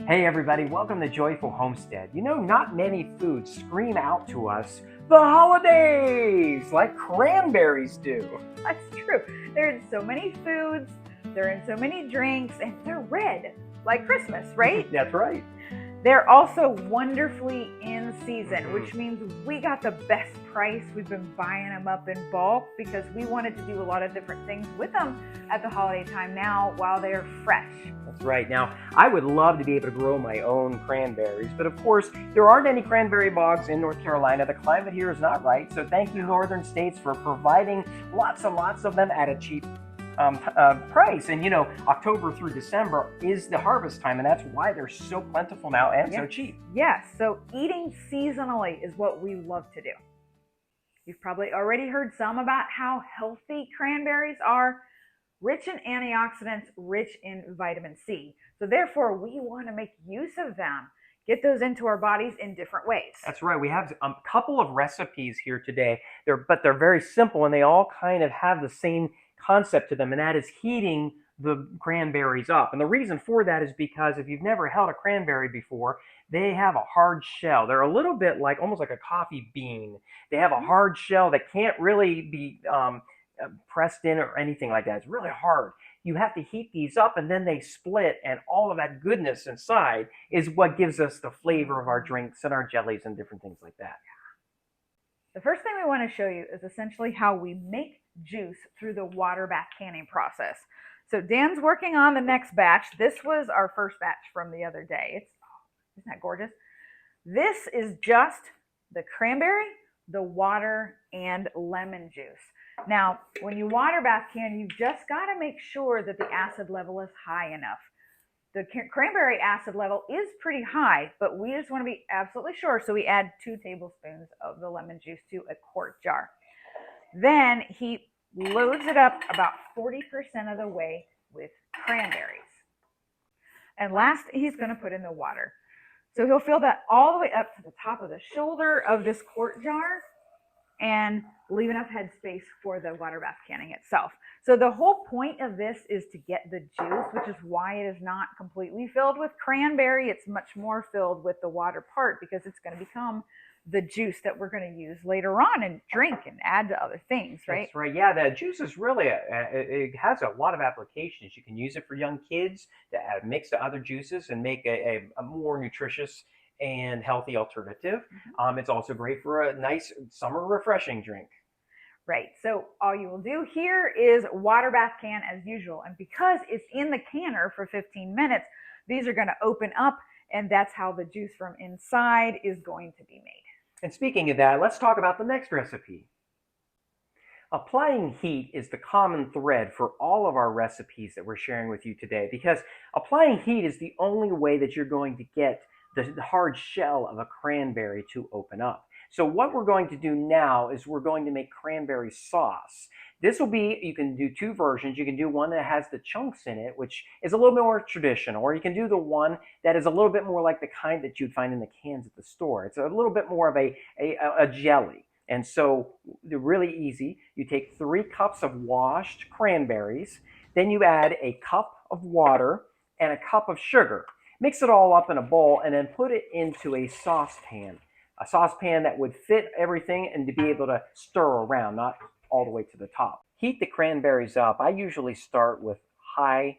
Hey everybody, welcome to Joyful Homestead. You know, not many foods scream out to us the holidays like cranberries do. That's true. They're in so many foods, they're in so many drinks, and they're red, like Christmas, right? That's right. They're also wonderfully in season, which means we got the best price. We've been buying them up in bulk because we wanted to do a lot of different things with them at the holiday time now while they're fresh. That's right. Now, I would love to be able to grow my own cranberries, but of course, there aren't any cranberry bogs in North Carolina. The climate here is not right, so thank you, northern states, for providing lots and lots of them at a cheap price. And you know, October through December is the harvest time, and that's why they're so plentiful now and so cheap. Yes, so eating seasonally is what we love to do. You've probably already heard some about how healthy cranberries are, rich in antioxidants, rich in vitamin C. So therefore, we want to make use of them, get those into our bodies in different ways. That's right. We have a couple of recipes here today. They're very simple, and they all kind of have the same concept to them, and that is heating the cranberries up. And the reason for that is because if you've never held a cranberry before, they have a hard shell. They're a little bit like almost like a coffee bean. They have a hard shell that can't really be pressed in or anything like that. It's really hard. You have to heat these up, and then they split, and all of that goodness inside is what gives us the flavor of our drinks and our jellies and different things like that. The first thing we want to show you is essentially how we make juice through the water bath canning process. So Dan's working on the next batch. This was our first batch from the other day. Isn't that gorgeous? This is just the cranberry, the water, and lemon juice. Now, when you water bath can, you've just got to make sure that the acid level is high enough. The cranberry acid level is pretty high, but we just want to be absolutely sure. So we add 2 tablespoons of the lemon juice to a quart jar. Then he loads it up about 40% of the way with cranberries. And last, he's going to put in the water. So he'll fill that all the way up to the top of the shoulder of this quart jar and leave enough headspace for the water bath canning itself. So the whole point of this is to get the juice, which is why it is not completely filled with cranberry. It's much more filled with the water part because it's going to become the juice that we're going to use later on and drink and add to other things, right? That's right. Yeah, the juice is really, it has a lot of applications. You can use it for young kids to add, mix to other juices and make a more nutritious and healthy alternative. It's also great for a nice summer refreshing drink. Right. So all you will do here is water bath can as usual. And because it's in the canner for 15 minutes, these are going to open up, and that's how the juice from inside is going to be made. And speaking of that, let's talk about the next recipe. Applying heat is the common thread for all of our recipes that we're sharing with you today, because applying heat is the only way that you're going to get the hard shell of a cranberry to open up. So what we're going to do now is we're going to make cranberry sauce. This will be, you can do 2 versions. You can do one that has the chunks in it, which is a little bit more traditional, or you can do the one that is a little bit more like the kind that you'd find in the cans at the store. It's a little bit more of a jelly. And so they're really easy. You take 3 cups of washed cranberries, then you add a cup of water and a cup of sugar. Mix it all up in a bowl and then put it into a saucepan that would fit everything and to be able to stir around, not all the way to the top. Heat the cranberries up. I usually start with high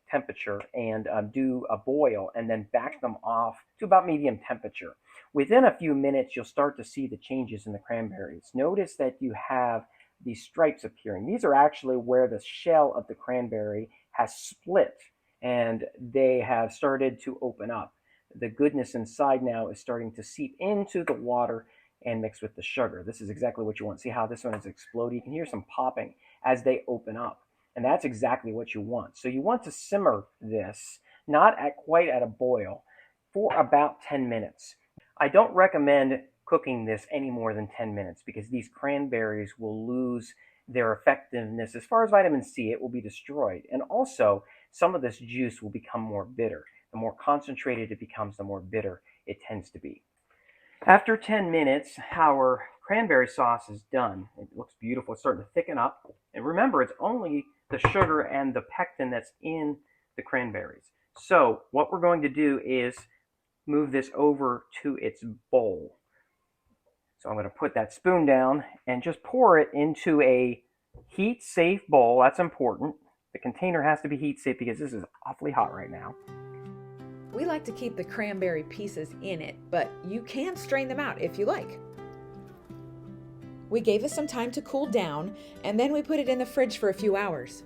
temperature and do a boil and then back them off to about medium temperature. Within a few minutes, you'll start to see the changes in the cranberries. Notice that you have these stripes appearing. These are actually where the shell of the cranberry has split and they have started to open up. The goodness inside now is starting to seep into the water and mix with the sugar. This is exactly what you want. See how this one is exploding? You can hear some popping as they open up. And that's exactly what you want. So you want to simmer this, not quite at a boil, for about 10 minutes. I don't recommend cooking this any more than 10 minutes because these cranberries will lose their effectiveness. As far as vitamin C, it will be destroyed. And also, some of this juice will become more bitter. The more concentrated it becomes, the more bitter it tends to be. After 10 minutes, our cranberry sauce is done. It looks beautiful. It's starting to thicken up. And remember, it's only the sugar and the pectin that's in the cranberries. So what we're going to do is move this over to its bowl. So I'm going to put that spoon down and just pour it into a heat-safe bowl. That's important. The container has to be heat-safe because this is awfully hot right now. We like to keep the cranberry pieces in it, but you can strain them out if you like. We gave it some time to cool down, and then we put it in the fridge for a few hours.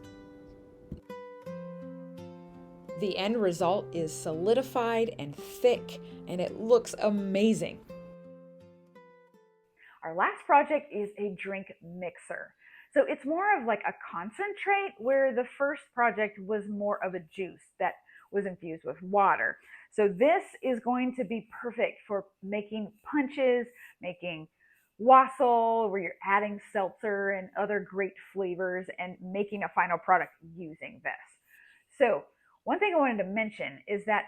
The end result is solidified and thick, and it looks amazing. Our last project is a drink mixer. So it's more of like a concentrate, where the first project was more of a juice that was infused with water. So this is going to be perfect for making punches, making wassail, where you're adding seltzer and other great flavors and making a final product using this. So one thing I wanted to mention is that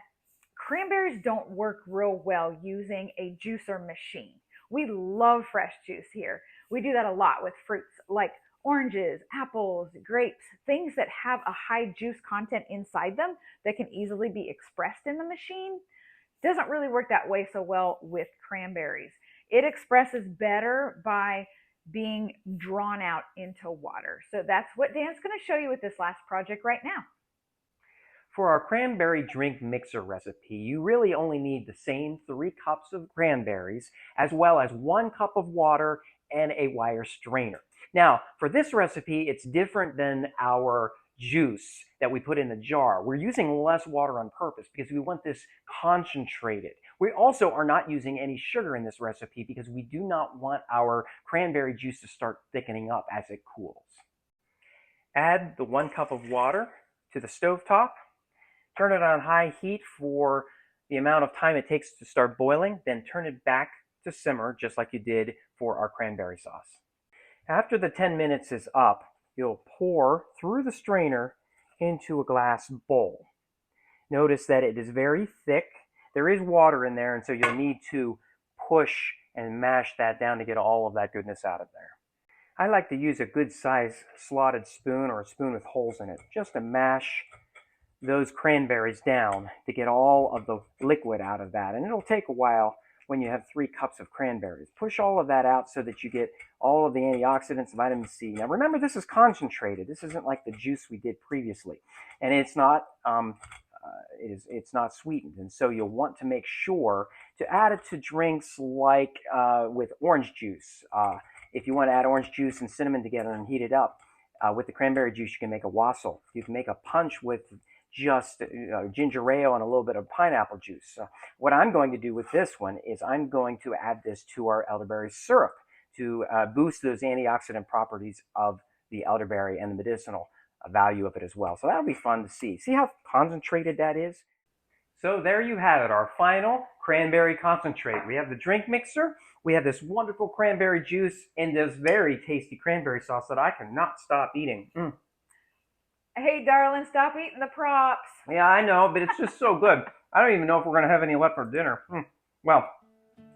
cranberries don't work real well using a juicer machine. We love fresh juice here. We do that a lot with fruits like oranges, apples, grapes, things that have a high juice content inside them that can easily be expressed in the machine. Doesn't really work that way so well with cranberries. It expresses better by being drawn out into water. So that's what Dan's going to show you with this last project right now. For our cranberry drink mixer recipe, you really only need the same 3 cups of cranberries, as well as 1 cup of water and a wire strainer. Now, for this recipe, it's different than our juice that we put in the jar. We're using less water on purpose because we want this concentrated. We also are not using any sugar in this recipe because we do not want our cranberry juice to start thickening up as it cools. Add the 1 cup of water to the stovetop. Turn it on high heat for the amount of time it takes to start boiling, then turn it back to simmer just like you did for our cranberry sauce. After the 10 minutes is up, you'll pour through the strainer into a glass bowl. Notice that it is very thick. There is water in there, and so you'll need to push and mash that down to get all of that goodness out of there. I like to use a good size slotted spoon or a spoon with holes in it just to mash those cranberries down to get all of the liquid out of that. And it'll take a while when you have 3 cups of cranberries. Push all of that out so that you get all of the antioxidants, vitamin C. Now remember, this is concentrated. This isn't like the juice we did previously. And it's not it's not sweetened. And so you'll want to make sure to add it to drinks like with orange juice. If you want to add orange juice and cinnamon together and heat it up, with the cranberry juice, you can make a wassail. You can make a punch with just ginger ale and a little bit of pineapple juice. What I'm going to do with this one is I'm going to add this to our elderberry syrup to boost those antioxidant properties of the elderberry and the medicinal value of it as well. So that'll be fun to see. See how concentrated that is? So there you have it, our final cranberry concentrate. We have the drink mixer, we have this wonderful cranberry juice, and this very tasty cranberry sauce that I cannot stop eating. Hey, darling, stop eating the props. Yeah, I know, but it's just so good. I don't even know if we're going to have any left for dinner. Well,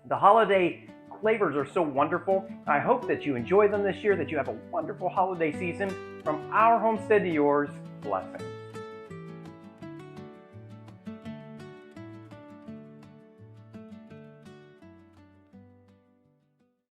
the holiday flavors are so wonderful. I hope that you enjoy them this year, that you have a wonderful holiday season. From our homestead to yours, blessings.